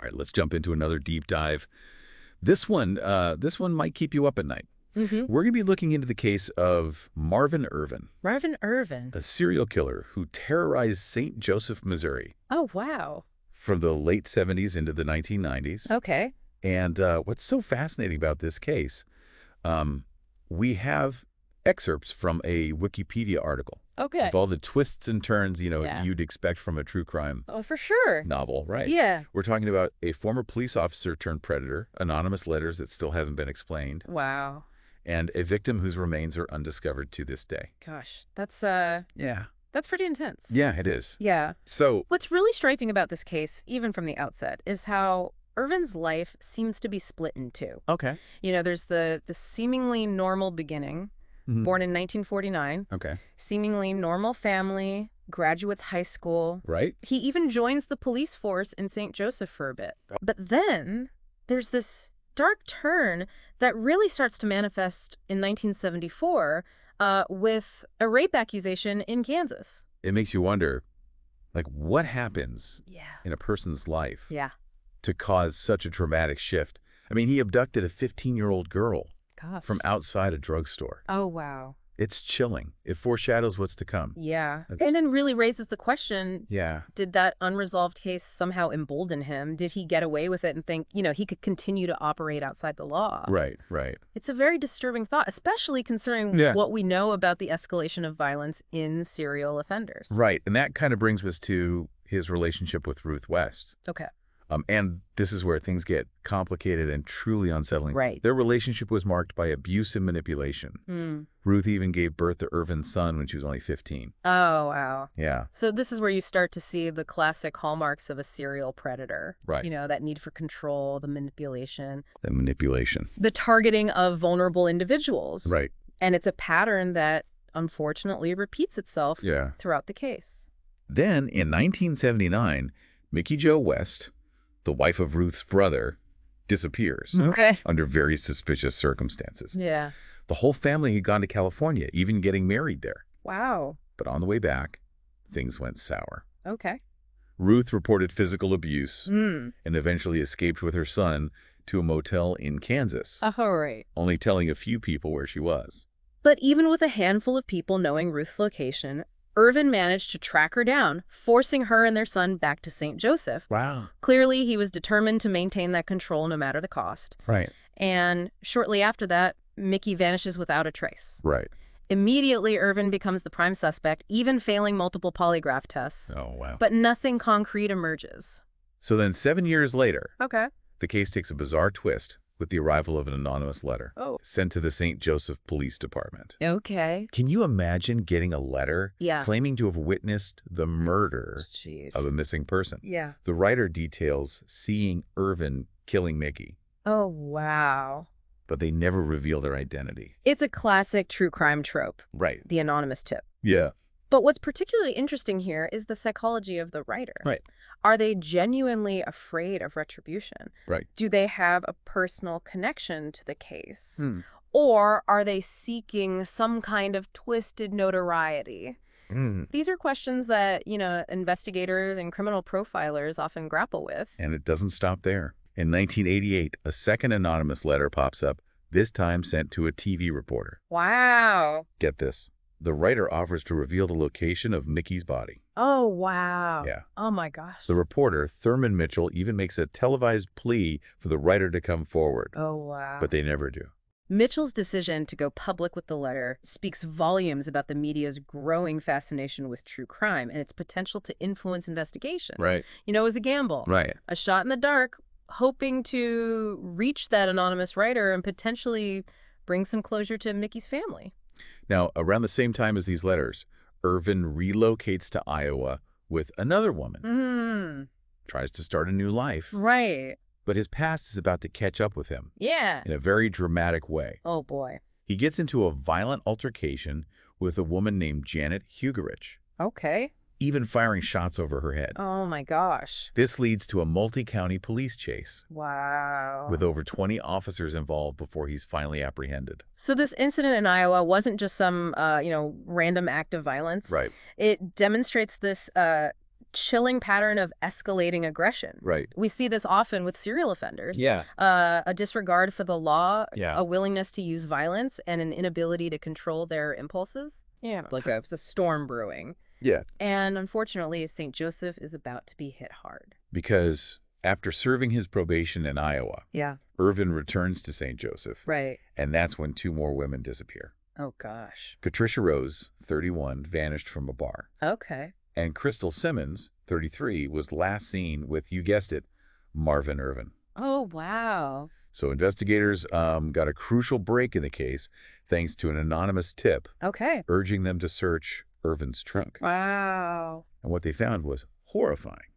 right, let's jump into another deep dive. This one might keep you up at night. Mm-hmm. We're going to be looking into the case of Marvin Irvin, Marvin Irvin. a serial killer who terrorized St. Joseph, Missouri Oh, wow. from the late 70s into the 1990s. Okay. And what's so fascinating about this case, we have excerpts from a Wikipedia article Okay. of all the twists and turns, Yeah. you'd expect from a true crime Oh, for sure. novel, right? Yeah. We're talking about a former police officer turned predator, anonymous letters that still hasn't been explained, Wow. and a victim whose remains are undiscovered to this day. Gosh, that's pretty intense. Yeah, it is. Yeah. So, What's really striking about this case, even from the outset, is how Irvin's life seems to be split in two. okay. There's the seemingly normal beginning, Mhm. born in 1949, Okay. seemingly normal family, graduates high school. Right? He even joins the police force in St. Joseph for a bit. But then there's this dark turn that really starts to manifest in 1974 with a rape accusation in Kansas. It makes you wonder, what happens Yeah. in a person's life Yeah. to cause such a dramatic shift? I mean, he abducted a 15-year-old girl Gosh. from outside a drugstore. Oh, wow. It's chilling. It foreshadows what's to come. Yeah. That's- And then really raises the question, Yeah. did that unresolved case somehow embolden him? Did he get away with it and think, he could continue to operate outside the law? Right, right. It's a very disturbing thought, especially considering Yeah. what we know about the escalation of violence in serial offenders. Right. And that kind of brings us to his relationship with Ruth West. Okay. And this is where things get complicated and truly unsettling. Right. Their relationship was marked by abuse and manipulation. Mm. Ruth even gave birth to Irvin's son when she was only 15. Oh, wow. Yeah. So this is where you start to see the classic hallmarks of a serial predator. Right. That need for control, the manipulation, The manipulation. the targeting of vulnerable individuals. Right. And it's a pattern that unfortunately repeats itself Yeah. throughout the case. Then, in 1979, Mickey Jo West, the wife of Ruth's brother, disappears Okay. under very suspicious circumstances. Yeah. The whole family had gone to California, even getting married there. Wow. But on the way back, things went sour. Okay. Ruth reported physical abuse Mm. and eventually escaped with her son to a motel in Kansas, All right. only telling a few people where she was. But even with a handful of people knowing Ruth's location, Irvin managed to track her down, forcing her and their son back to St. Joseph. Wow. Clearly, he was determined to maintain that control no matter the cost. Right. And shortly after that, Mickey vanishes without a trace. Right. Immediately, Irvin becomes the prime suspect, even failing multiple polygraph tests. Oh, wow. But nothing concrete emerges. So then 7 years later, Okay. the case takes a bizarre twist with the arrival of an anonymous letter Oh. sent to the St. Joseph Police Department. Okay. Can you imagine getting a letter Yeah. claiming to have witnessed the murder Jeez. of a missing person? Yeah. The writer details seeing Irvin killing Mickey, Oh, wow. but they never reveal their identity. It's a classic true crime trope, Right. the anonymous tip. Yeah. But what's particularly interesting here is the psychology of the writer. Right. Are they genuinely afraid of retribution? Right. Do they have a personal connection to the case? Hmm. Or are they seeking some kind of twisted notoriety? Mm. These are questions that, investigators and criminal profilers often grapple with. And it doesn't stop there. In 1988, a second anonymous letter pops up, this time sent to a TV reporter. Wow. Get this. The writer offers to reveal the location of Mickey's body. Oh, wow. Yeah. Oh, my gosh. The reporter, Thurman Mitchell, even makes a televised plea for the writer to come forward. Oh, wow. But they never do. Mitchell's decision to go public with the letter speaks volumes about the media's growing fascination with true crime and its potential to influence investigation. Right. It was a gamble. Right. A shot in the dark, hoping to reach that anonymous writer and potentially bring some closure to Mickey's family. Now, around the same time as these letters, Irvin relocates to Iowa with another woman. Tries to start a new life. Right. But his past is about to catch up with him Yeah. in a very dramatic way. Oh, boy. He gets into a violent altercation with a woman named Janet Hugerich, Okay. even firing shots over her head. Oh, my gosh. This leads to a multi-county police chase Wow. with over 20 officers involved before he's finally apprehended. So this incident in Iowa wasn't just some, random act of violence. Right. It demonstrates this chilling pattern of escalating aggression. Right. We see this often with serial offenders. Yeah. A disregard for the law, Yeah. a willingness to use violence, and an inability to control their impulses. Yeah. It's a storm brewing. Yeah. And unfortunately, St. Joseph is about to be hit hard. Because after serving his probation in Iowa, Yeah. Irvin returns to St. Joseph. Right. And that's when 2 more women disappear. Oh, gosh. Patricia Rose, 31, vanished from a bar. Okay. And Crystal Simmons, 33, was last seen with, you guessed it, Marvin Irvin. Oh, wow. So investigators got a crucial break in the case thanks to an anonymous tip Okay. urging them to search Irvin's trunk. Wow. And what they found was horrifying.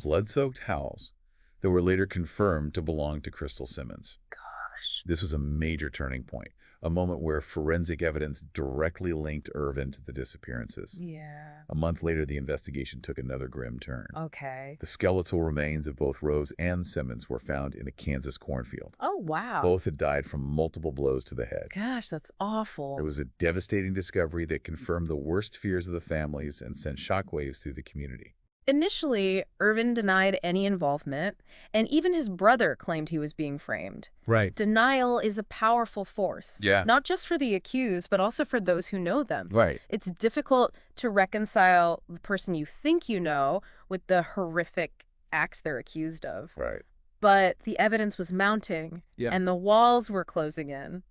Blood-soaked towels that were later confirmed to belong to Crystal Simmons. Gosh. This was a major turning point, a moment where forensic evidence directly linked Irvin to the disappearances. Yeah. A month later, the investigation took another grim turn. Okay. The skeletal remains of both Rose and Simmons were found in a Kansas cornfield. Oh, wow. Both had died from multiple blows to the head. Gosh, that's awful. It was a devastating discovery that confirmed the worst fears of the families and sent shockwaves through the community. Initially, Irvin denied any involvement, and even his brother claimed he was being framed. Right. Denial is a powerful force. Yeah. Not just for the accused, but also for those who know them. Right. It's difficult to reconcile the person you think you know with the horrific acts they're accused of. Right. But the evidence was mounting, and the walls were closing in.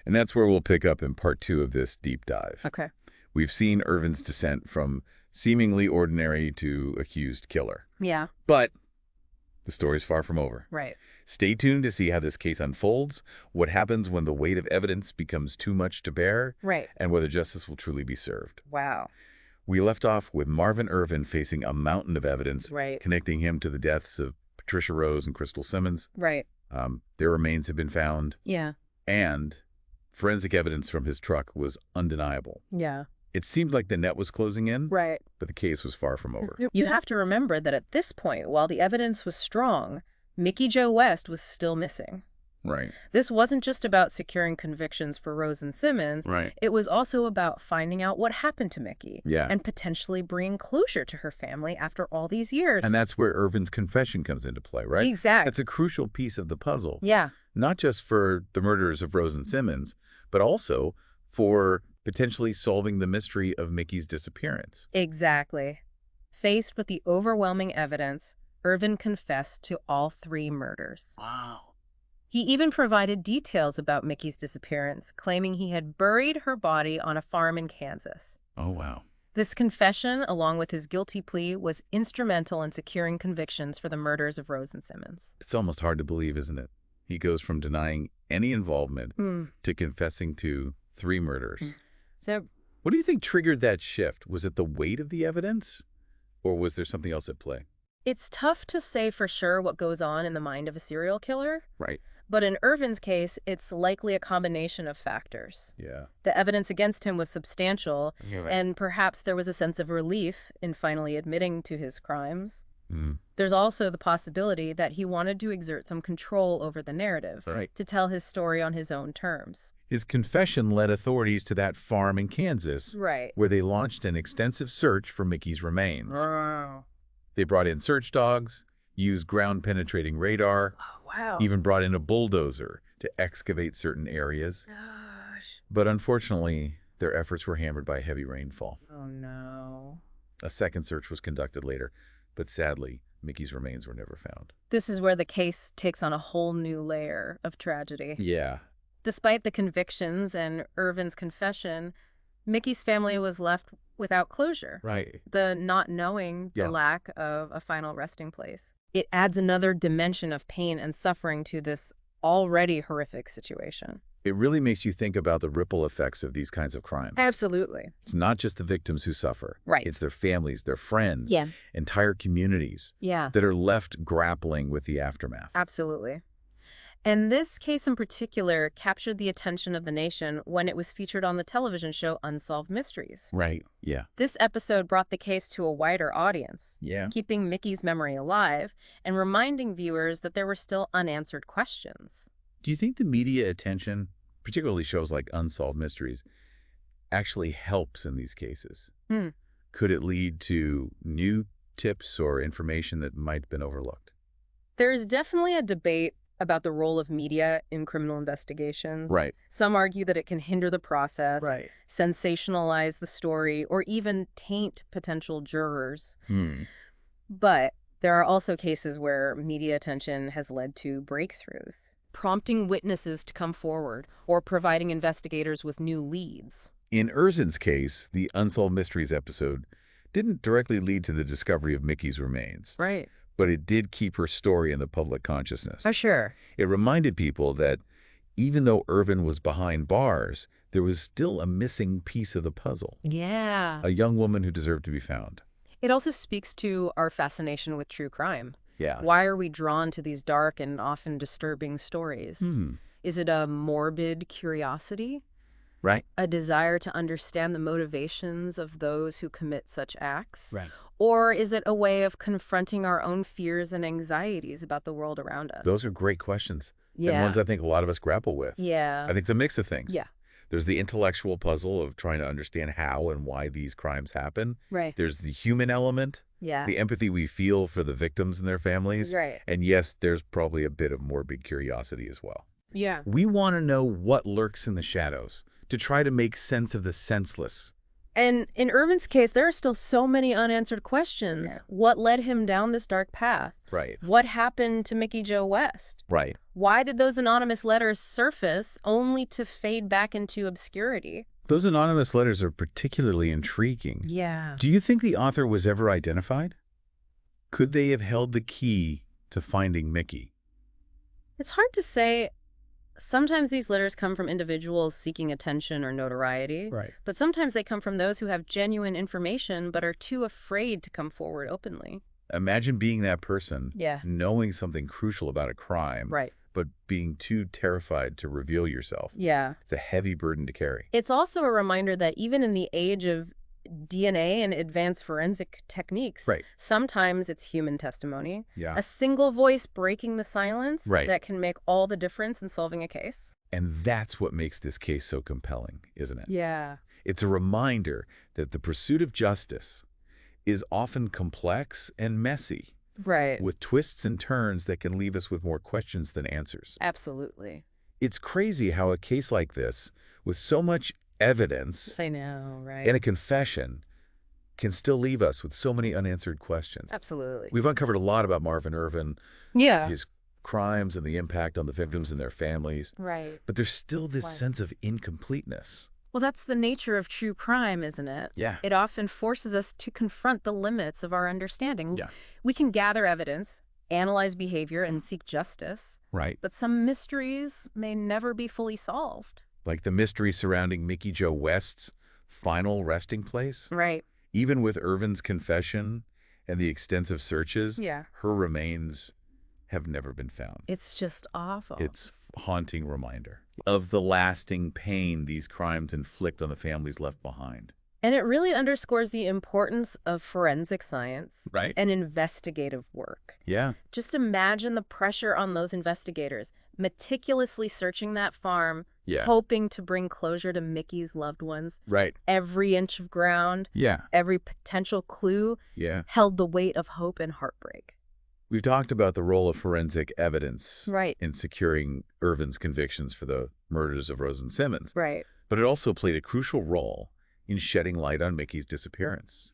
And that's where we'll pick up in part 2 of this deep dive. Okay. We've seen Irvin's descent from seemingly ordinary to accused killer. Yeah. But the story's far from over. Right. Stay tuned to see how this case unfolds, what happens when the weight of evidence becomes too much to bear, Right. and whether justice will truly be served. Wow. We left off with Marvin Irvin facing a mountain of evidence, Right. connecting him to the deaths of Patricia Rose and Crystal Simmons. Right. Their remains have been found, Yeah. and forensic evidence from his truck was undeniable. Yeah. It seemed like the net was closing in, Right. but the case was far from over. You have to remember that at this point, while the evidence was strong, Mickey Jo West was still missing. Right. This wasn't just about securing convictions for Rose and Simmons. Right. It was also about finding out what happened to Mickey. Yeah. And potentially bringing closure to her family after all these years. And that's where Irvin's confession comes into play, right? Exactly. That's a crucial piece of the puzzle. Yeah. Not just for the murders of Rose and Simmons, but also for potentially solving the mystery of Mickey's disappearance. Exactly. Faced with the overwhelming evidence, Irvin confessed to all 3 murders. Wow. He even provided details about Mickey's disappearance, claiming he had buried her body on a farm in Kansas. Oh, wow. This confession, along with his guilty plea, was instrumental in securing convictions for the murders of Rose and Simmons. It's almost hard to believe, isn't it? He goes from denying any involvement to confessing to 3 murders. So, What do you think triggered that shift? Was it the weight of the evidence, or was there something else at play? it's tough to say for sure what goes on in the mind of a serial killer, Right. but in Irvin's case, it's likely a combination of factors. Yeah. The evidence against him was substantial, You're right. and perhaps there was a sense of relief in finally admitting to his crimes. Mm. There's also the possibility that he wanted to exert some control over the narrative, Right. to tell his story on his own terms. His confession led authorities to that farm in Kansas, Right. where they launched an extensive search for Mickey's remains. Oh, They brought in search dogs, used ground-penetrating radar, wow. even brought in a bulldozer to excavate certain areas. Gosh. But unfortunately, their efforts were hammered by heavy rainfall. Oh, no. A second search was conducted later, but sadly, Mickey's remains were never found. This is where the case takes on a whole new layer of tragedy. Yeah. Despite the convictions and Irvin's confession, Mickey's family was left without closure. Right. The not knowing, the Yeah. lack of a final resting place. It adds another dimension of pain and suffering to this already horrific situation. It really makes you think about the ripple effects of these kinds of crimes. Absolutely. It's not just the victims who suffer. Right. It's their families, their friends, Yeah. entire communities Yeah. that are left grappling with the aftermath. Absolutely. And this case in particular captured the attention of the nation when it was featured on the television show Unsolved Mysteries. Right. Yeah. This episode brought the case to a wider audience, Yeah. keeping Mickey's memory alive and reminding viewers that there were still unanswered questions. Do you think the media attention, particularly shows like Unsolved Mysteries, actually helps in these cases? Could it lead to new tips or information that might have been overlooked? There is definitely a debate about the role of media in criminal investigations. Right. Some argue that it can hinder the process, Right. sensationalize the story, or even taint potential jurors. Hmm. But there are also cases where media attention has led to breakthroughs, prompting witnesses to come forward or providing investigators with new leads. In Erzin's case, the Unsolved Mysteries episode didn't directly lead to the discovery of Mickey's remains, Right. but it did keep her story in the public consciousness. Oh, sure. It reminded people that even though Irvin was behind bars, there was still a missing piece of the puzzle, Yeah. a young woman who deserved to be found. It also speaks to our fascination with true crime. Yeah. Why are we drawn to these dark and often disturbing stories? Is it a morbid curiosity? Right. A desire to understand the motivations of those who commit such acts? Right. Or is it a way of confronting our own fears and anxieties about the world around us? Those are great questions. Yeah. And ones I think a lot of us grapple with. Yeah. I think it's a mix of things. Yeah. There's the intellectual puzzle of trying to understand how and why these crimes happen. Right. There's the human element, Yeah. the empathy we feel for the victims and their families. Right. And yes, there's probably a bit of morbid curiosity as well. Yeah. We want to know what lurks in the shadows to try to make sense of the senseless. And in Irvin's case, there are still so many unanswered questions. Yeah. What led him down this dark path? Right. What happened to Mickey Joe West? Right. Why did those anonymous letters surface only to fade back into obscurity? Those anonymous letters are particularly intriguing. Yeah. Do you think the author was ever identified? Could they have held the key to finding Mickey? It's hard to say. Sometimes these letters come from individuals seeking attention or notoriety. Right. But sometimes they come from those who have genuine information but are too afraid to come forward openly. Imagine being that person, Yeah. knowing something crucial about a crime, Right. but being too terrified to reveal yourself. Yeah. It's a heavy burden to carry. It's also a reminder that even in the age of DNA and advanced forensic techniques, Right. sometimes it's human testimony, Yeah. a single voice breaking the silence Right. that can make all the difference in solving a case. And that's what makes this case so compelling, isn't it? Yeah. It's a reminder that the pursuit of justice is often complex and messy, Right. with twists and turns that can leave us with more questions than answers. Absolutely. It's crazy how a case like this, with so much evidence I know, right? and a confession, can still leave us with so many unanswered questions. Absolutely. We've uncovered a lot about Marvin Irvin, Yeah. his crimes and the impact on the victims and their families, Right. but there's still this Right. sense of incompleteness. Well, that's the nature of true crime, isn't it? Yeah. It often forces us to confront the limits of our understanding. Yeah. We can gather evidence, analyze behavior, and seek justice, Right. but some mysteries may never be fully solved. Like the mystery surrounding Mickey Joe West's final resting place. Right. Even with Irvin's confession and the extensive searches, Yeah. her remains have never been found. It's just awful. It's a haunting reminder of the lasting pain these crimes inflict on the families left behind. And it really underscores the importance of forensic science Right. and investigative work. Yeah. Just imagine the pressure on those investigators, meticulously searching that farm, Yeah. hoping to bring closure to Mickey's loved ones. Right. Every inch of ground, Yeah. every potential clue Yeah. held the weight of hope and heartbreak. We've talked about the role of forensic evidence Right. in securing Irvin's convictions for the murders of Rose and Simmons, Right. but it also played a crucial role in shedding light on Mickey's disappearance.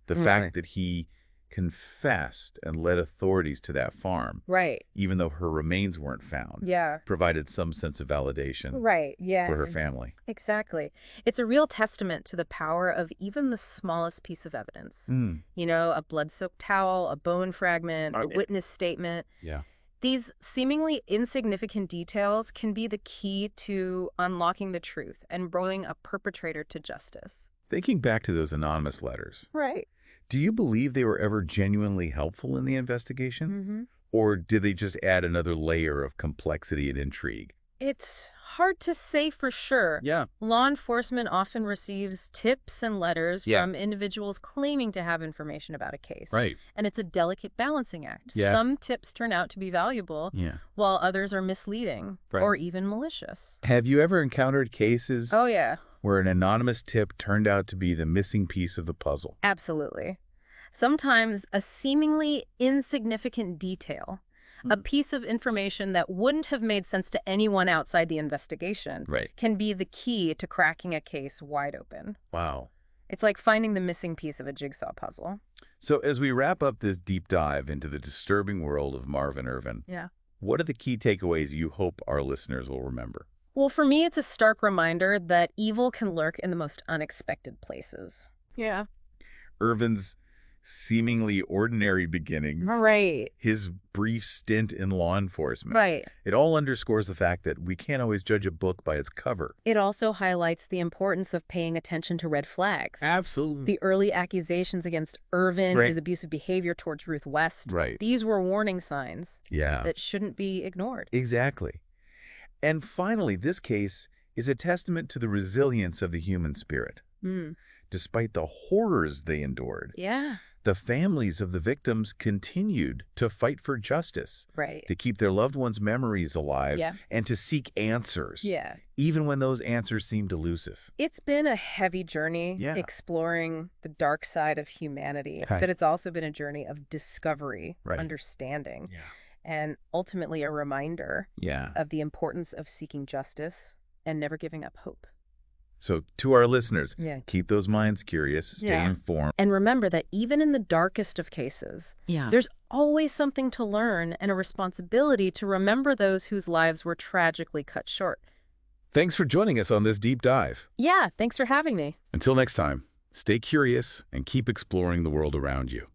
The Right. fact that he confessed and led authorities to that farm, Right. even though her remains weren't found, Yeah. provided some sense of validation Right. Yeah. for her family. Exactly. It's a real testament to the power of even the smallest piece of evidence. You know, a blood-soaked towel, a bone fragment, a witness statement. Yeah. These seemingly insignificant details can be the key to unlocking the truth and bringing a perpetrator to justice. Thinking back to those anonymous letters, Right. do you believe they were ever genuinely helpful in the investigation? Mm-hmm. Or did they just add another layer of complexity and intrigue? It's hard to say for sure. Yeah. Law enforcement often receives tips and letters Yeah. from individuals claiming to have information about a case. Right. And it's a delicate balancing act. Yeah. Some tips turn out to be valuable, Yeah. while others are misleading Right. or even malicious. Have you ever encountered cases Oh, yeah. where an anonymous tip turned out to be the missing piece of the puzzle. Absolutely. Sometimes a seemingly insignificant detail, a piece of information that wouldn't have made sense to anyone outside the investigation, Right. can be the key to cracking a case wide open. Wow. It's like finding the missing piece of a jigsaw puzzle. So as we wrap up this deep dive into the disturbing world of Marvin Irvin, Yeah. what are the key takeaways you hope our listeners will remember? Well, for me, it's a stark reminder that evil can lurk in the most unexpected places. Yeah. Irvin's seemingly ordinary beginnings, Right. his brief stint in law enforcement. Right. It all underscores the fact that we can't always judge a book by its cover. It also highlights the importance of paying attention to red flags. Absolutely. The early accusations against Irvin, Right. his abusive behavior towards Ruth West, Right. these were warning signs Yeah. that shouldn't be ignored. Exactly. And finally, this case is a testament to the resilience of the human spirit. Despite the horrors they endured, Yeah. the families of the victims continued to fight for justice, Right. to keep their loved ones' memories alive, Yeah. and to seek answers, Yeah. even when those answers seemed elusive. It's been a heavy journey Yeah. exploring the dark side of humanity, Okay. but it's also been a journey of discovery, Right. understanding, Yeah. and ultimately a reminder Yeah. of the importance of seeking justice and never giving up hope. So to our listeners, Yeah. keep those minds curious, stay Yeah. informed. And remember that even in the darkest of cases, there's always something to learn and a responsibility to remember those whose lives were tragically cut short. Thanks for joining us on this deep dive. Yeah, thanks for having me. Until next time, stay curious and keep exploring the world around you.